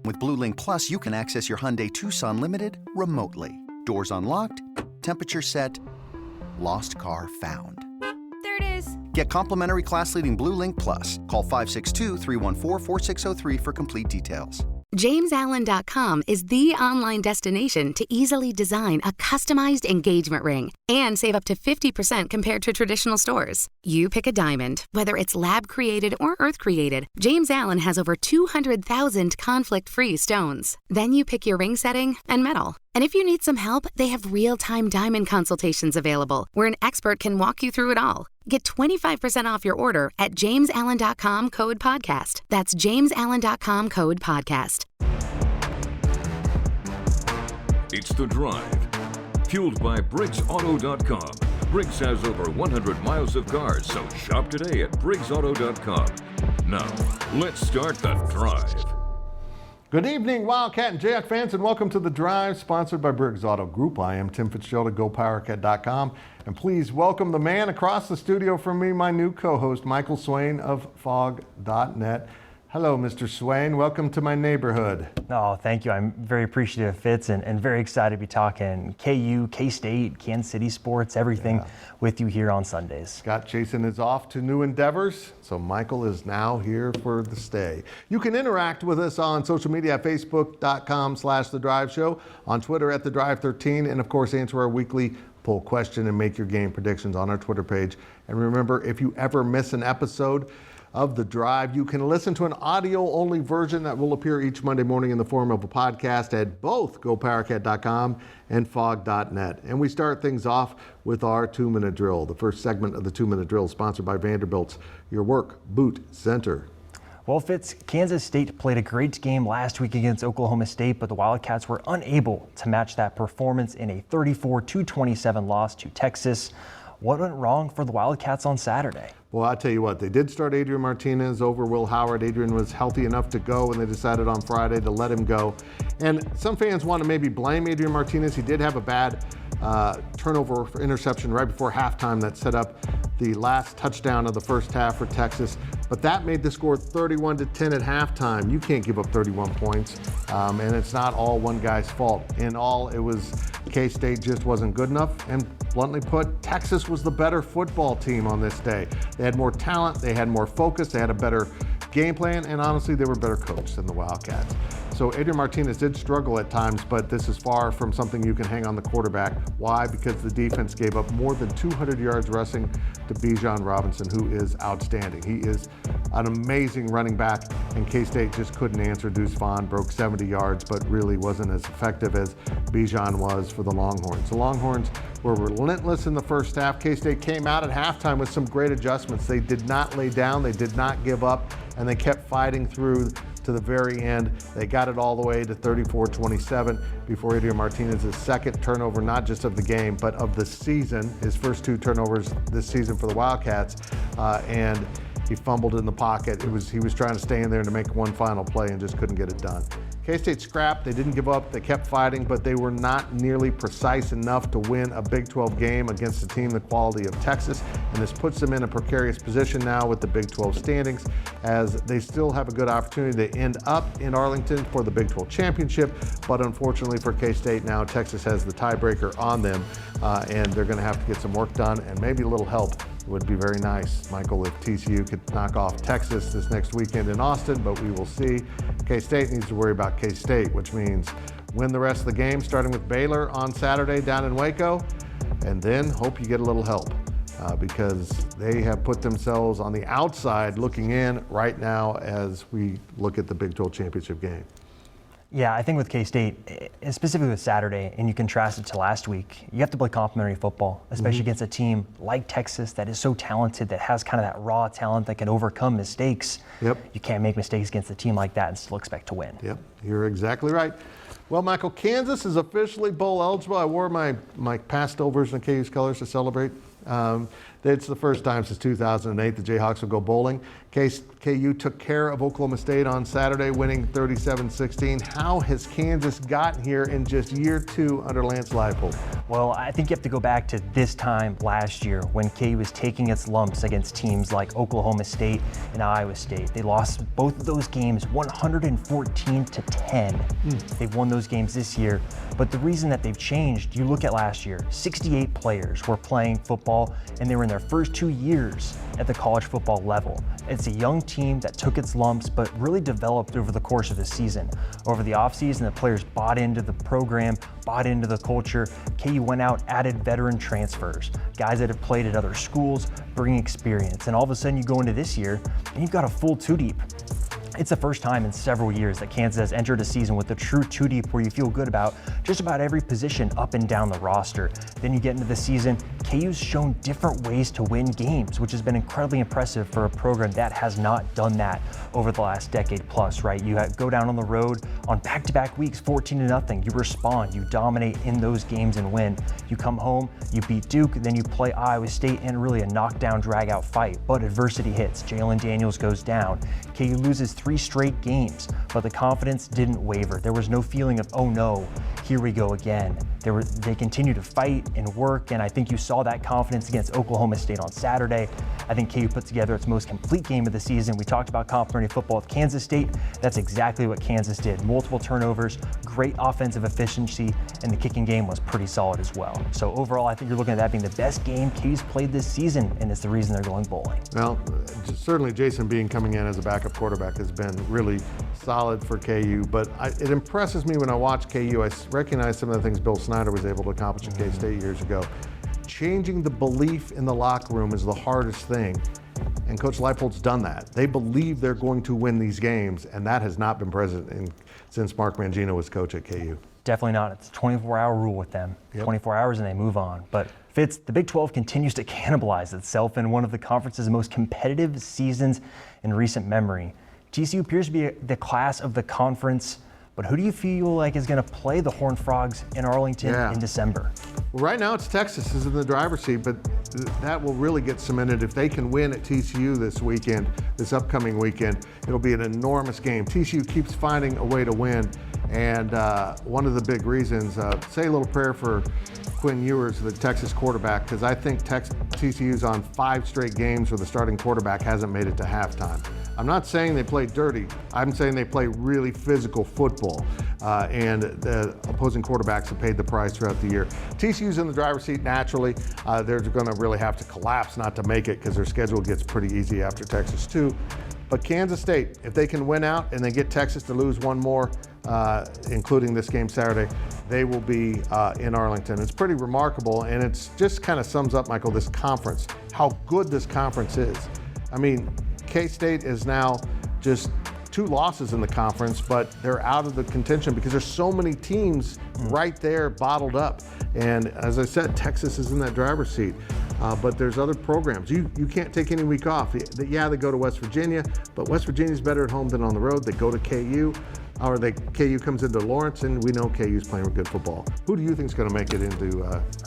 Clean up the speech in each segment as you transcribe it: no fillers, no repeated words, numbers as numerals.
With Blue Link Plus, you can access your Hyundai Tucson Limited remotely. Doors unlocked, temperature set, lost car found. There it is. Get complimentary class-leading Blue Link Plus. Call 562-314-4603 for complete details. JamesAllen.com is the online destination to easily design a customized engagement ring and save up to 50% compared to traditional stores. You pick a diamond, whether it's lab-created or earth-created, James Allen has over 200,000 conflict-free stones. Then you pick your ring setting and metal. And if you need some help, they have real-time diamond consultations available, where an expert can walk you through it all. Get 25% off your order at JamesAllen.com code podcast. That's JamesAllen.com code podcast. It's The Drive, fueled by BriggsAuto.com. Briggs has over 100 miles of cars, so shop today at BriggsAuto.com. Now, let's start The Drive. Good evening, Wildcat and Jayhawk fans, and welcome to The Drive, sponsored by Briggs Auto Group. I am Tim Fitzgerald at GoPowerCat.com, and please welcome the man across the studio from me, my new co-host, Michael Swain of Fog.net. Hello, Mr. Swain. Welcome to my neighborhood. Oh, thank you. I'm very appreciative, Fitz, and very excited to be talking KU, K-State, Kansas City sports, everything with you here on Sundays. Scott Chasen is off to new endeavors, so Michael is now here for the stay. You can interact with us on social media at Facebook.com/The Drive Show, on Twitter at The Drive 13, and of course answer our weekly poll question and make your game predictions on our Twitter page. And remember, if you ever miss an episode of The Drive, you can listen to an audio-only version that will appear each Monday morning in the form of a podcast at both GoPowerCat.com and Fog.net. And we start things off with our 2-minute drill. The first segment of the 2-minute drill is sponsored by Vanderbilt's Your Work Boot Center. Well, Fitz, Kansas State played a great game last week against Oklahoma State, but the Wildcats were unable to match that performance in a 34-27 loss to Texas. What went wrong for the Wildcats on Saturday? Well, I'll tell you what, they did start Adrian Martinez over Will Howard. Adrian was healthy enough to go, and they decided on Friday to let him go. And some fans want to maybe blame Adrian Martinez. He did have a bad turnover for interception right before halftime that set up the last touchdown of the first half for Texas. But that made the score 31-10 at halftime. You can't give up 31 points, and it's not all one guy's fault. In all, it was K-State just wasn't good enough, and bluntly put, Texas was the better football team on this day. They had more talent, they had more focus, they had a better game plan, and honestly, they were better coached than the Wildcats. So Adrian Martinez did struggle at times, but this is far from something you can hang on the quarterback. Why? Because the defense gave up more than 200 yards rushing to Bijan Robinson, who is outstanding. He is an amazing running back, and K-State just couldn't answer. Deuce Vaughn broke 70 yards, but really wasn't as effective as Bijan was for the Longhorns. The Longhorns were relentless in the first half. K-State came out at halftime with some great adjustments. They did not lay down, they did not give up, and they kept fighting through to the very end. They got it all the way to 34-27 before Adrian Martinez's second turnover, not just of the game, but of the season, his first 2 turnovers this season for the Wildcats, and he fumbled in the pocket. He was trying to stay in there to make one final play and just couldn't get it done. K-State scrapped, they didn't give up, they kept fighting, but they were not nearly precise enough to win a Big 12 game against a team the quality of Texas, and this puts them in a precarious position now with the Big 12 standings, as they still have a good opportunity to end up in Arlington for the Big 12 championship, but unfortunately for K-State now, Texas has the tiebreaker on them, and they're gonna have to get some work done, and maybe a little help would be very nice, Michael, if TCU could knock off Texas this next weekend in Austin, but we will see. K-State needs to worry about K-State, which means win the rest of the game, starting with Baylor on Saturday down in Waco, and then hope you get a little help because they have put themselves on the outside looking in right now as we look at the Big 12 championship game. Yeah, I think with K-State, and specifically with Saturday, and you contrast it to last week, you have to play complementary football, especially against a team like Texas that is so talented, that has kind of that raw talent that can overcome mistakes. Yep. You can't make mistakes against a team like that and still expect to win. Yep, you're exactly right. Well, Michael, Kansas is officially bowl eligible. I wore my pastel version of KU's colors to celebrate. It's the first time since 2008 the Jayhawks will go bowling. KU took care of Oklahoma State on Saturday, winning 37-16. How has Kansas gotten here in just year 2 under Lance Leipold? Well, I think you have to go back to this time last year when KU was taking its lumps against teams like Oklahoma State and Iowa State. They lost both of those games 114-10. They've won those games this year, but the reason that they've changed, you look at last year, 68 players were playing football and they were in their first 2 years at the college football level. It's a young team that took its lumps but really developed over the course of the season. Over the offseason, the players bought into the program, bought into the culture. KU went out, added veteran transfers, guys that have played at other schools, bringing experience. And all of a sudden you go into this year and you've got a full 2-deep. It's the first time in several years that Kansas has entered a season with a true 2-deep where you feel good about just about every position up and down the roster. Then you get into the season, KU's shown different ways to win games, which has been incredibly impressive for a program that has not done that over the last decade plus, right? You go down on the road on back-to-back weeks, 14-0. You respond, you dominate in those games and win. You come home, you beat Duke, then you play Iowa State in really a knockdown, drag-out fight. But adversity hits. Jalen Daniels goes down. KU loses 3 straight games, but the confidence didn't waver. There was no feeling of, oh no, here we go again. They continue to fight and work, and I think you saw that confidence against Oklahoma State on Saturday. I think KU put together its most complete game of the season. We talked about complementary football with Kansas State. That's exactly what Kansas did. Multiple turnovers, great offensive efficiency, and the kicking game was pretty solid as well. So overall, I think you're looking at that being the best game KU's played this season, and it's the reason they're going bowling. Well, certainly Jason Bean coming in as a backup quarterback has been really solid for KU, but it impresses me when I watch KU. I recognize some of the things Bill Snyder was able to accomplish at K-State years ago. Changing the belief in the locker room is the hardest thing, and Coach Leipold's done that. They believe they're going to win these games, and that has not been present since Mark Mangino was coach at KU. Definitely not. It's a 24-hour rule with them. Yep. 24 hours and they move on. But Fitz, the Big 12 continues to cannibalize itself in one of the conference's most competitive seasons in recent memory. TCU appears to be the class of the conference, but who do you feel like is going to play the Horned Frogs in Arlington in December? Well, right now it's Texas is in the driver's seat, but that will really get cemented if they can win at TCU this upcoming weekend. It'll be an enormous game. TCU keeps finding a way to win, and one of the big reasons, say a little prayer for Quinn Ewers, the Texas quarterback, because I think TCU's on 5 straight games where the starting quarterback hasn't made it to halftime. I'm not saying they play dirty. I'm saying they play really physical football, and the opposing quarterbacks have paid the price throughout the year. TCU's in the driver's seat naturally. They're going to really have to collapse not to make it because their schedule gets pretty easy after Texas too. But Kansas State, if they can win out and they get Texas to lose one more, including this game Saturday, they will be in Arlington. It's pretty remarkable, and it's just kind of sums up, Michael, this conference, how good this conference is. I mean, K-State is now just 2 losses in the conference, but they're out of the contention because there's so many teams right there bottled up. And as I said, Texas is in that driver's seat. But there's other programs. You can't take any week off. Yeah, they go to West Virginia, but West Virginia's better at home than on the road. They go to KU, or KU comes into Lawrence, and we know KU's playing good football. Who do you think is going to make it into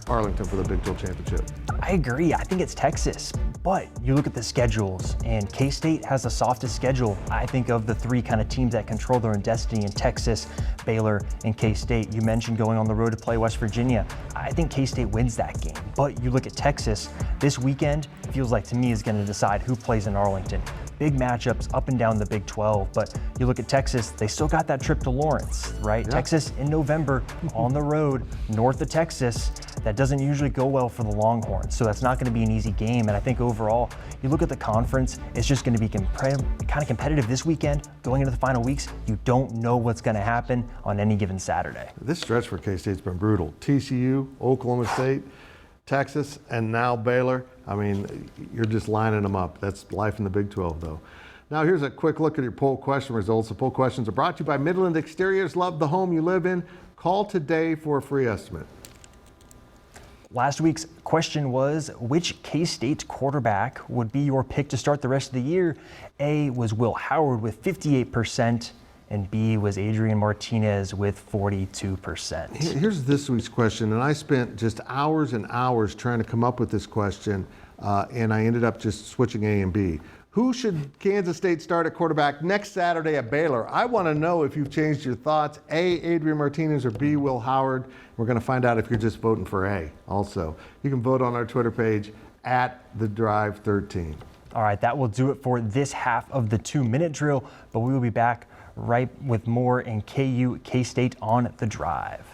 Arlington for the Big 12 championship? I agree. I think it's Texas. But you look at the schedules, and K-State has the softest schedule, I think, of the 3 kind of teams that control their own destiny in Texas, Baylor, and K-State. You mentioned going on the road to play West Virginia. I think K-State wins that game. But you look at Texas, this weekend feels like to me is going to decide who plays in Arlington. Big matchups up and down the Big 12, but you look at Texas, they still got that trip to Lawrence, right? Yeah. Texas in November on the road, north of Texas. That doesn't usually go well for the Longhorns, so that's not going to be an easy game. And I think overall, you look at the conference, it's just going to be kind of competitive this weekend. Going into the final weeks, you don't know what's going to happen on any given Saturday. This stretch for K-State's been brutal. TCU, Oklahoma State, Texas, and now Baylor. I mean, you're just lining them up. That's life in the Big 12, though. Now, here's a quick look at your poll question results. The poll questions are brought to you by Midland Exteriors. Love the home you live in. Call today for a free estimate. Last week's question was, which K-State quarterback would be your pick to start the rest of the year? A was Will Howard with 58%, and B was Adrian Martinez with 42%. Here's this week's question, and I spent just hours and hours trying to come up with this question. and I ended up just switching A and B. Who should Kansas State start at quarterback next Saturday at Baylor? I want to know if you've changed your thoughts. A, Adrian Martinez, or B, Will Howard. We're going to find out if you're just voting for A also. You can vote on our Twitter page at TheDrive13. All right, that will do it for this half of the 2-minute drill, but we will be back right with more in KU K-State on The Drive.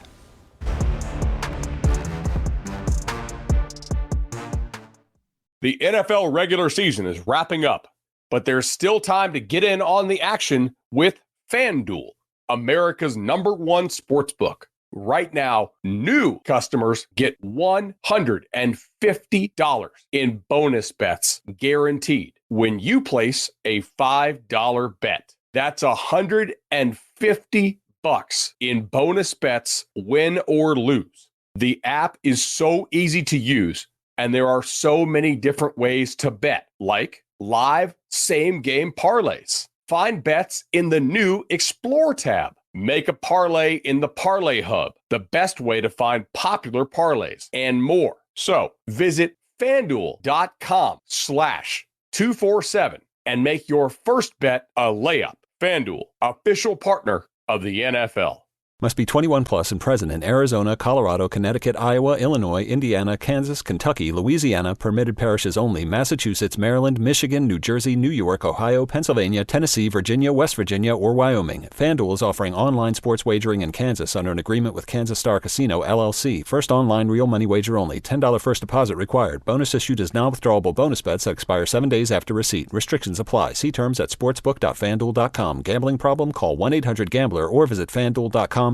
The NFL regular season is wrapping up, but there's still time to get in on the action with FanDuel, America's #1 sportsbook. Right now, new customers get $150 in bonus bets guaranteed when you place a $5 bet. That's $150 in bonus bets, win or lose. The app is so easy to use, and there are so many different ways to bet, like live same-game parlays. Find bets in the new Explore tab. Make a parlay in the Parlay Hub, the best way to find popular parlays, and more. So visit FanDuel.com/247 and make your first bet a layup. FanDuel, official partner of the NFL. Must be 21 plus and present in Arizona, Colorado, Connecticut, Iowa, Illinois, Indiana, Kansas, Kentucky, Louisiana, permitted parishes only, Massachusetts, Maryland, Michigan, New Jersey, New York, Ohio, Pennsylvania, Tennessee, Virginia, West Virginia, or Wyoming. FanDuel is offering online sports wagering in Kansas under an agreement with Kansas Star Casino, LLC. First online real money wager only. $10 first deposit required. Bonus issued as non-withdrawable bonus bets that expire 7 days after receipt. Restrictions apply. See terms at sportsbook.fanduel.com. Gambling problem? Call 1-800-GAMBLER or visit fanduel.com/RG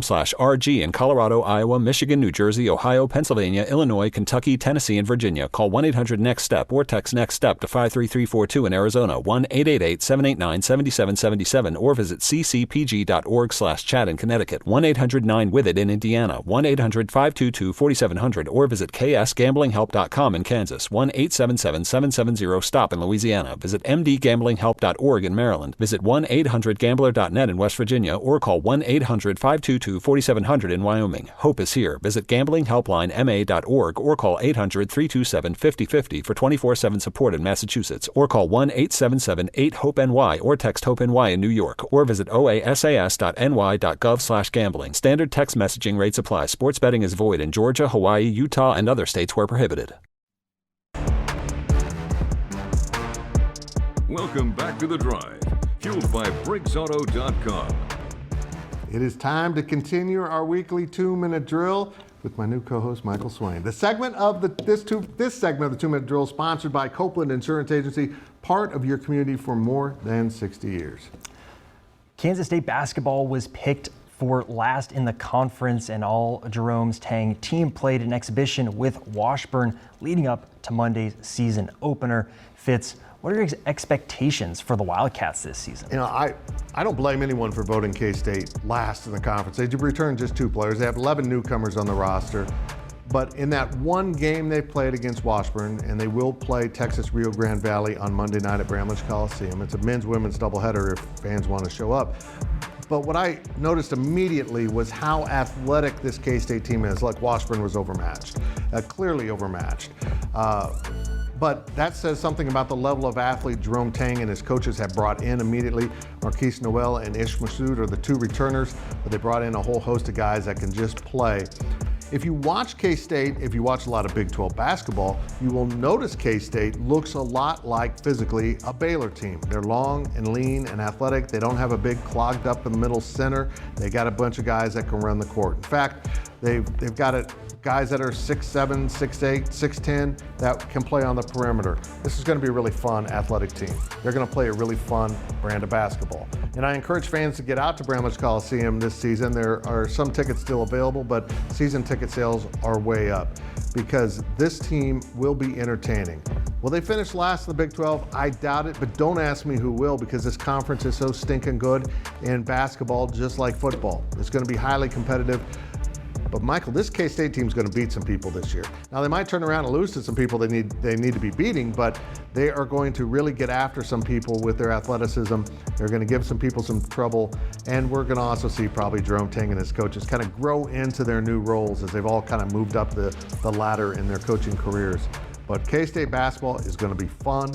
in Colorado, Iowa, Michigan, New Jersey, Ohio, Pennsylvania, Illinois, Kentucky, Tennessee, and Virginia. Call 1-800-NEXT-STEP or text NEXT-STEP to 53342 in Arizona, 1-888-789-7777, or visit ccpg.org/chat in Connecticut, 1-800-9-WITH-IT in Indiana, 1-800-522-4700, or visit ksgamblinghelp.com in Kansas, 1-877-770-STOP in Louisiana. Visit mdgamblinghelp.org in Maryland. Visit 1-800-GAMBLER.net in West Virginia, or call 1-800-522-4700 in Wyoming. Hope is here. Visit gamblinghelplinema.org or call 800-327-5050 for 24/7 support in Massachusetts, or call 1-877-8-HOPE-NY or text HOPE-NY in New York, or visit oasas.ny.gov/gambling. Standard text messaging rates apply. Sports betting is void in Georgia, Hawaii, Utah, and other states where prohibited. Welcome back to The Drive, fueled by BriggsAuto.com. It is time to continue our weekly 2-minute drill with my new co-host, Michael Swain. This segment of the 2-minute drill is sponsored by Copeland Insurance Agency, part of your community for more than 60 years. Kansas State basketball was picked for last in the conference, and all Jerome's Tang team played an exhibition with Washburn leading up to Monday's season opener. Fitz, what are your expectations for the Wildcats this season? You know, I don't blame anyone for voting K-State last in the conference. They returned just 2 players. They have 11 newcomers on the roster. But in that one game they played against Washburn, and they will play Texas Rio Grande Valley on Monday night at Bramlage Coliseum. It's a men's-women's doubleheader if fans want to show up. But what I noticed immediately was how athletic this K-State team is. Like Washburn was overmatched, clearly overmatched. But that says something about the level of athlete Jerome Tang and his coaches have brought in immediately. Marquise Noel and Ish Massoud are the 2 returners, but they brought in a whole host of guys that can just play. If you watch K-State, if you watch a lot of Big 12 basketball, you will notice K-State looks a lot like physically a Baylor team. They're long and lean and athletic. They don't have a big clogged up in the middle center. They got a bunch of guys that can run the court. In fact, they've got guys that are 6'7", 6'8", 6'10", that can play on the perimeter. This is going to be a really fun athletic team. They're going to play a really fun brand of basketball. And I encourage fans to get out to Bramlage Coliseum this season. There are some tickets still available, but season ticket sales are way up because this team will be entertaining. Will they finish last in the Big 12? I doubt it, but don't ask me who will, because this conference is so stinking good in basketball, just like football. It's going to be highly competitive. But Michael, this K-State team is going to beat some people this year. Now they might turn around and lose to some people they need to be beating, but they are going to really get after some people with their athleticism. They're going to give some people some trouble, and we're going to also see probably Jerome Tang and his coaches kind of grow into their new roles as they've all kind of moved up the ladder in their coaching careers. But K-State basketball is going to be fun.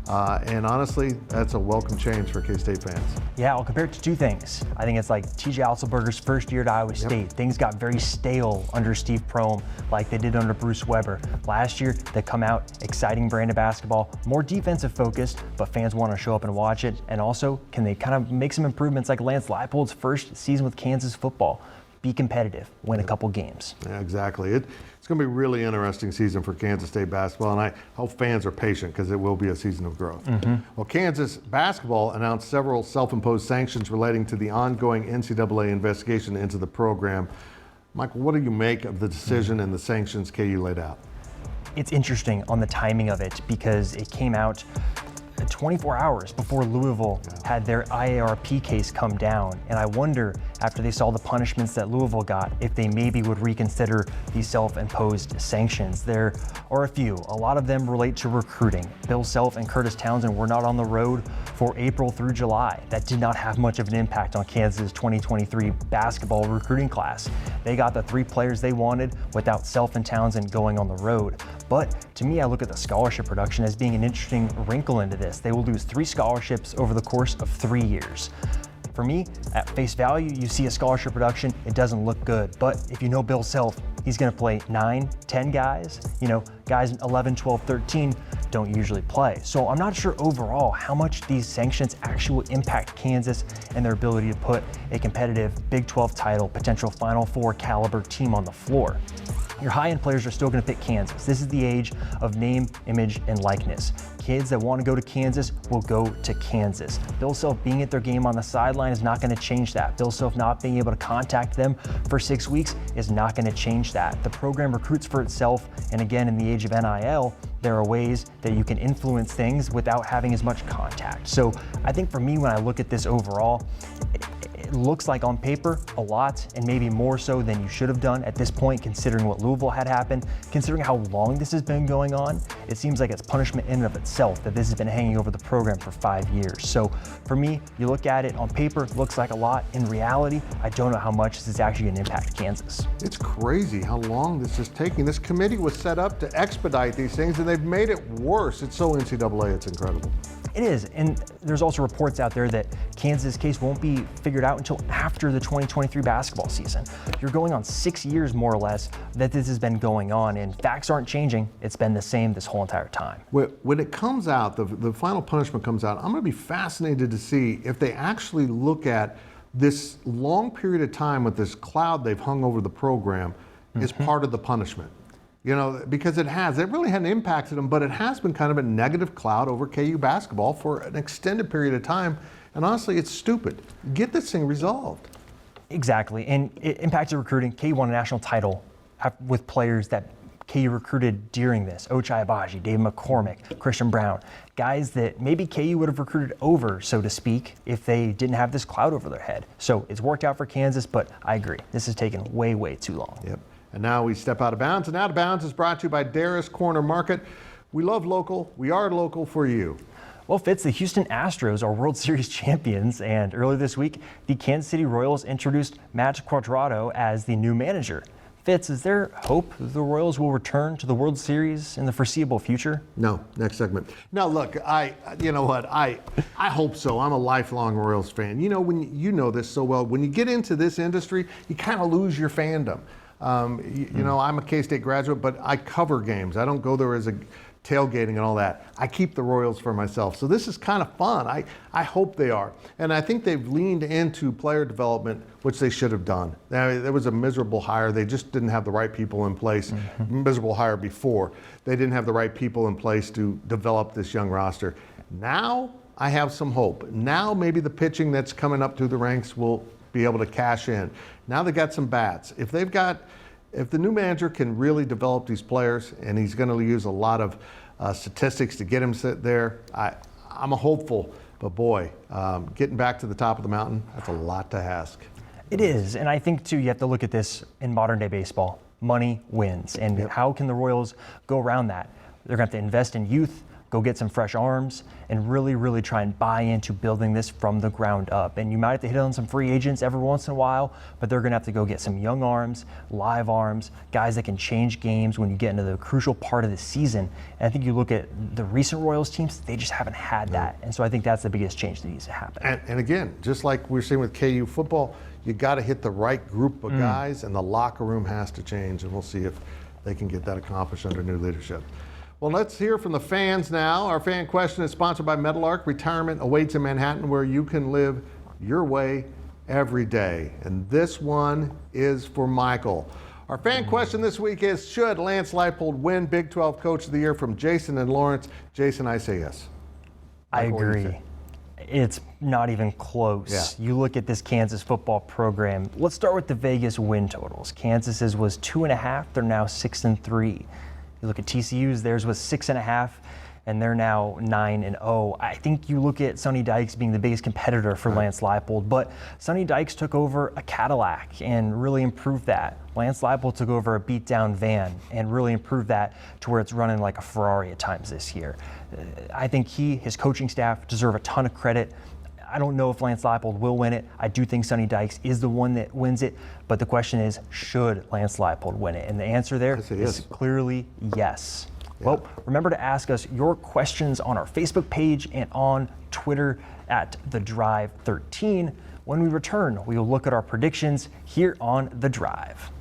And honestly, that's a welcome change for K-State fans. Yeah, I'll compare it to two things. I think it's like TJ Otzelberger's first year at Iowa State. Things got very stale under Steve Prohm, like they did under Bruce Weber. Last year, they come out, exciting brand of basketball, more defensive focused, but fans want to show up and watch it. And also, can they kind of make some improvements like Lance Leipold's first season with Kansas football? Be competitive, win a couple games. Yeah, exactly. It's going to be a really interesting season for Kansas State basketball, and I hope fans are patient because it will be a season of growth. Well, Kansas basketball announced several self-imposed sanctions relating to the ongoing NCAA investigation into the program. Michael, what do you make of the decision and the sanctions KU laid out? It's interesting on the timing of it because it came out 24 hours before Louisville had their IARP case come down. And I wonder, after they saw the punishments that Louisville got, if they maybe would reconsider these self-imposed sanctions. There are a few. A lot of them relate to recruiting. Bill Self and Curtis Townsend were not on the road for April through July. That did not have much of an impact on Kansas' 2023 basketball recruiting class. They got the 3 players they wanted without Self and Townsend going on the road. But to me, I look at the scholarship production as being an interesting wrinkle into this. They will lose 3 scholarships over the course of 3 years. For me, at face value, you see a scholarship reduction, it doesn't look good. But if you know Bill Self, he's going to play 9, 10 guys. You know, guys in 11, 12, 13 don't usually play. So I'm not sure overall how much these sanctions actually impact Kansas and their ability to put a competitive Big 12 title, potential Final Four caliber team on the floor. Your high-end players are still going to pick Kansas. This is the age of name, image, and likeness. Kids that want to go to Kansas will go to Kansas. Bill Self being at their game on the sideline is not going to change that. Bill Self not being able to contact them for 6 weeks is not going to change that. The program recruits for itself, and again, in the age of NIL, there are ways that you can influence things without having as much contact. So I think for me, when I look at this overall, it looks like on paper a lot, and maybe more so than you should have done at this point, considering what Louisville had happened, considering how long this has been going on. It seems like it's punishment in and of itself that this has been hanging over the program for 5 years. So for me, you look at it on paper, it looks like a lot. In reality, I don't know how much this is actually going to impact Kansas. It's crazy how long this is taking. This committee was set up to expedite these things, and they've made it worse. It's so NCAA, it's incredible. It is, and there's also reports out there that Kansas' case won't be figured out until after the 2023 basketball season. You're going on 6 years, more or less, that this has been going on, and facts aren't changing. It's been the same this whole entire time. When it comes out, the final punishment comes out, I'm going to be fascinated to see if they actually look at this long period of time with this cloud they've hung over the program as part of the punishment. You know, because it really hadn't impacted them, but it has been kind of a negative cloud over KU basketball for an extended period of time. And honestly, it's stupid. Get this thing resolved. Exactly, and it impacted recruiting. KU won a national title with players that KU recruited during this. Ochai Agbaji, Dave McCormick, Christian Brown, guys that maybe KU would have recruited over, so to speak, if they didn't have this cloud over their head. So it's worked out for Kansas, but I agree. This has taken way, way too long. Yep. And now we step out of bounds. And Out of Bounds is brought to you by Darris Corner Market. We love local. We are local for you. Well, Fitz, the Houston Astros are World Series champions, and earlier this week, the Kansas City Royals introduced Matt Quadrado as the new manager. Fitz, is there hope the Royals will return to the World Series in the foreseeable future? No, next segment. Now, look, you know what? I hope so. I'm a lifelong Royals fan. You know, you know this so well. When you get into this industry, you kind of lose your fandom. You know, I'm a K-State graduate, but I cover games. I don't go there as a tailgating and all that. I keep the Royals for myself. So this is kind of fun. I hope they are. And I think they've leaned into player development, which they should have done. There was a miserable hire. They just didn't have the right people in place. Miserable hire before. They didn't have the right people in place to develop this young roster. Now I have some hope. Now maybe the pitching that's coming up through the ranks will be able to cash in. Now they got some bats. If the new manager can really develop these players, and he's going to use a lot of statistics to get him there, I'm a hopeful. But boy, getting back to the top of the mountain, that's a lot to ask. It is, and I think too you have to look at this in modern day baseball. Money wins, and how can the Royals go around that? They're going to have to invest in youth, go get some fresh arms, and really, really try and buy into building this from the ground up. And you might have to hit on some free agents every once in a while, but they're going to have to go get some young arms, live arms, guys that can change games when you get into the crucial part of the season. And I think you look at the recent Royals teams, they just haven't had that. And so I think that's the biggest change that needs to happen. And again, just like we're seeing with KU football, you got to hit the right group of guys, and the locker room has to change, and we'll see if they can get that accomplished under new leadership. Well, let's hear from the fans now. Our fan question is sponsored by Meadowlark. Retirement awaits in Manhattan, where you can live your way every day. And this one is for Michael. Our fan question this week is, should Lance Leipold win Big 12 Coach of the Year? From Jason and Lawrence. Jason, I say yes. Michael, I agree. It's not even close. Yeah. You look at this Kansas football program. Let's start with the Vegas win totals. Kansas's was 2.5. They're now 6-3. You look at TCU's, theirs was 6.5, and they're now 9-0. I think you look at Sonny Dykes being the biggest competitor for Lance Leipold, but Sonny Dykes took over a Cadillac and really improved that. Lance Leipold took over a beat-down van and really improved that to where it's running like a Ferrari at times this year. I think his coaching staff deserve a ton of credit. I don't know if Lance Leipold will win it. I do think Sonny Dykes is the one that wins it, but the question is, should Lance Leipold win it? And the answer there is clearly yes. Yeah. Well, remember to ask us your questions on our Facebook page and on Twitter at The Drive 13. When we return, we will look at our predictions here on The Drive.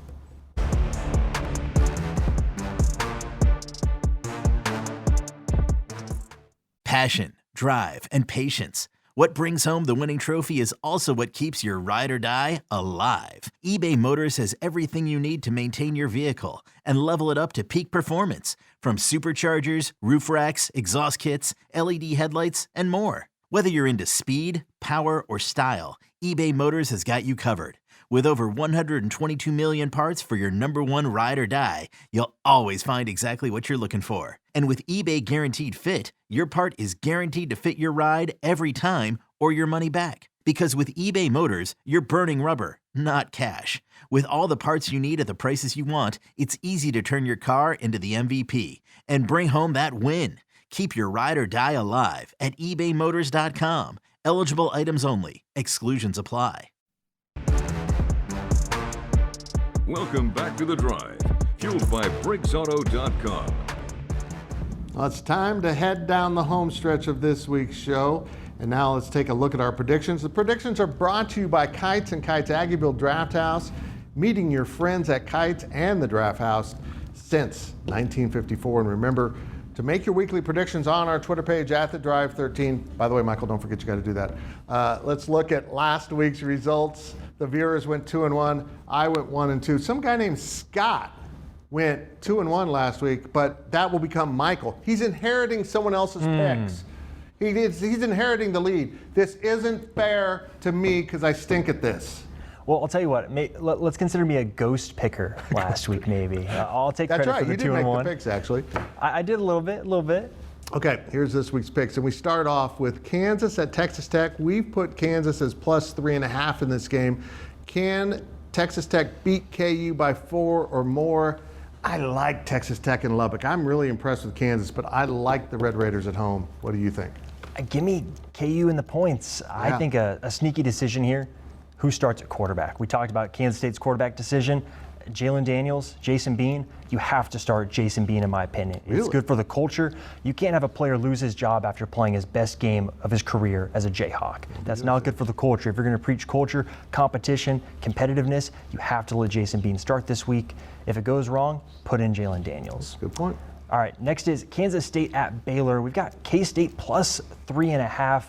Passion, drive, and patience. What brings home the winning trophy is also what keeps your ride or die alive. eBay Motors has everything you need to maintain your vehicle and level it up to peak performance, from superchargers, roof racks, exhaust kits, LED headlights, and more. Whether you're into speed, power, or style, eBay Motors has got you covered. With over 122 million parts for your number one ride or die, you'll always find exactly what you're looking for. And with eBay Guaranteed Fit, your part is guaranteed to fit your ride every time or your money back. Because with eBay Motors, you're burning rubber, not cash. With all the parts you need at the prices you want, it's easy to turn your car into the MVP and bring home that win. Keep your ride or die alive at ebaymotors.com. Eligible items only. Exclusions apply. Welcome back to The Drive, fueled by BriggsAuto.com. Well, it's time to head down the home stretch of this week's show. And now let's take a look at our predictions. The predictions are brought to you by Kites and Kites Aggieville Draft House, meeting your friends at Kites and the Draft House since 1954. And remember to make your weekly predictions on our Twitter page at The Drive 13. By the way, Michael, don't forget you got to do that. Let's look at last week's results. The viewers went 2-1. I went 1-2. Some guy named Scott went 2-1 last week, but that will become Michael. He's inheriting someone else's picks. He's inheriting the lead. This isn't fair to me because I stink at this. Well, I'll tell you what. Let's consider me a ghost picker last week, maybe. I'll take credit for the 2-1. That's right. You did make the picks, actually. I did a little bit. Okay, here's this week's picks. And we start off with Kansas at Texas Tech. We've put Kansas as plus 3.5 in this game. Can Texas Tech beat KU by 4 or more? I like Texas Tech in Lubbock. I'm really impressed with Kansas, but I like the Red Raiders at home. What do you think? Give me KU in the points. Yeah. I think a sneaky decision here. Who starts at quarterback? We talked about Kansas State's quarterback decision. Jalen Daniels, Jason Bean, you have to start Jason Bean in my opinion. Really? It's good for the culture. You can't have a player lose his job after playing his best game of his career as a Jayhawk. That's not good for the culture. If you're going to preach culture, competition, competitiveness, you have to let Jason Bean start this week. If it goes wrong, put in Jalen Daniels. Good point. All right, next is Kansas State at Baylor. We've got K-State plus 3.5.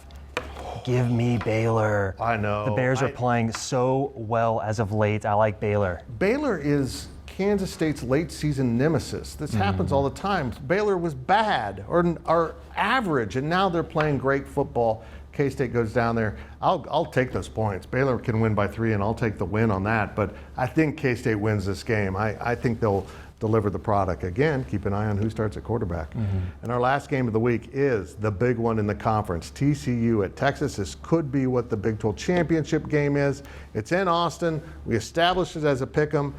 Give me Baylor. I know. The Bears are playing so well as of late. I like Baylor. Baylor is Kansas State's late season nemesis. This happens all the time. Baylor was bad or average, and now they're playing great football. K-State goes down there. I'll take those points. Baylor can win by 3, and I'll take the win on that. But I think K-State wins this game. I think they'll deliver the product. Again, keep an eye on who starts at quarterback. And our last game of the week is the big one in the conference, TCU at Texas. This could be what the Big 12 championship game is. It's in Austin. We established it as a pick 'em.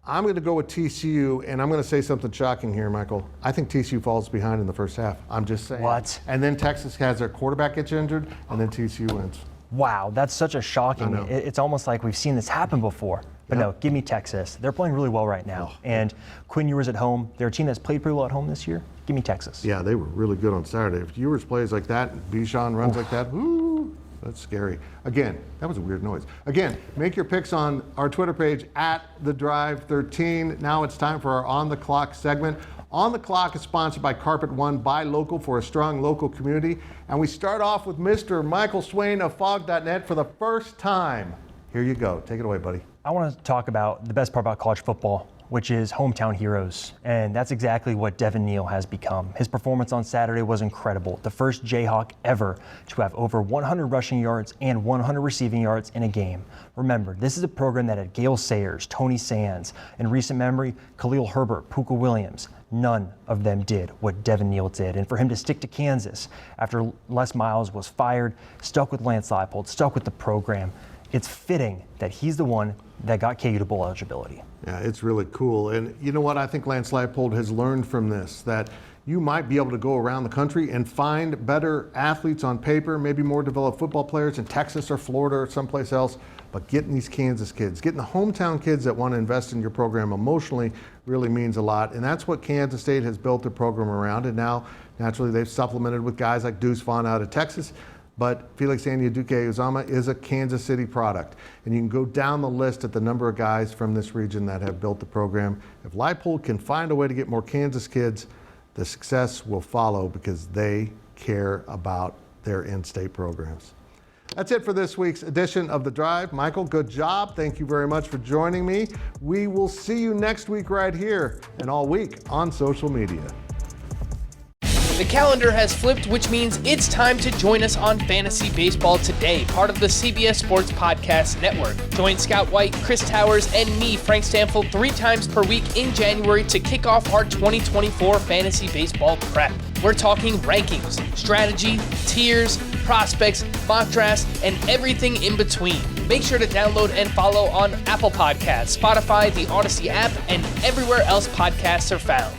I'm going to go with TCU, and I'm going to say something shocking here, Michael. I think TCU falls behind in the first half. I'm just saying. What? And then Texas has their quarterback gets injured, and then TCU wins. Wow, that's such a shocking. It's almost like we've seen this happen before. But no, give me Texas. They're playing really well right now. And Quinn Ewers at home. They're a team that's played pretty well at home this year. Give me Texas. Yeah, they were really good on Saturday. If Ewers plays like that, and Bijan runs like that, woo, that's scary. Again, that was a weird noise. Again, make your picks on our Twitter page @TheDrive13. Now it's time for our On the Clock segment. On the Clock is sponsored by Carpet One. Buy local for a strong local community. And we start off with Mr. Michael Swain of Fog.net for the first time. Here you go. Take it away, buddy. I want to talk about the best part about college football, which is hometown heroes. And that's exactly what Devin Neal has become. His performance on Saturday was incredible. The first Jayhawk ever to have over 100 rushing yards and 100 receiving yards in a game. Remember, this is a program that had Gale Sayers, Tony Sands, in recent memory, Khalil Herbert, Puka Williams. None of them did what Devin Neal did. And for him to stick to Kansas after Les Miles was fired, stuck with Lance Leipold, stuck with the program, it's fitting that he's the one that got KU to bowl eligibility. Yeah, it's really cool. And you know what? I think Lance Leipold has learned from this, that you might be able to go around the country and find better athletes on paper, maybe more developed football players in Texas or Florida or someplace else, but getting these Kansas kids, getting the hometown kids that want to invest in your program emotionally really means a lot. And that's what Kansas State has built their program around. And now, naturally, they've supplemented with guys like Deuce Vaughn out of Texas. But Felix Anudike-Uzomah is a Kansas City product. And you can go down the list at the number of guys from this region that have built the program. If Leipold can find a way to get more Kansas kids, the success will follow because they care about their in-state programs. That's it for this week's edition of The Drive. Michael, good job. Thank you very much for joining me. We will see you next week right here and all week on social media. The calendar has flipped, which means it's time to join us on Fantasy Baseball Today, part of the CBS Sports Podcast Network. Join Scott White, Chris Towers, and me, Frank Stanfield, 3 times per week in January to kick off our 2024 Fantasy Baseball Prep. We're talking rankings, strategy, tiers, prospects, mock drafts, and everything in between. Make sure to download and follow on Apple Podcasts, Spotify, the Odyssey app, and everywhere else podcasts are found.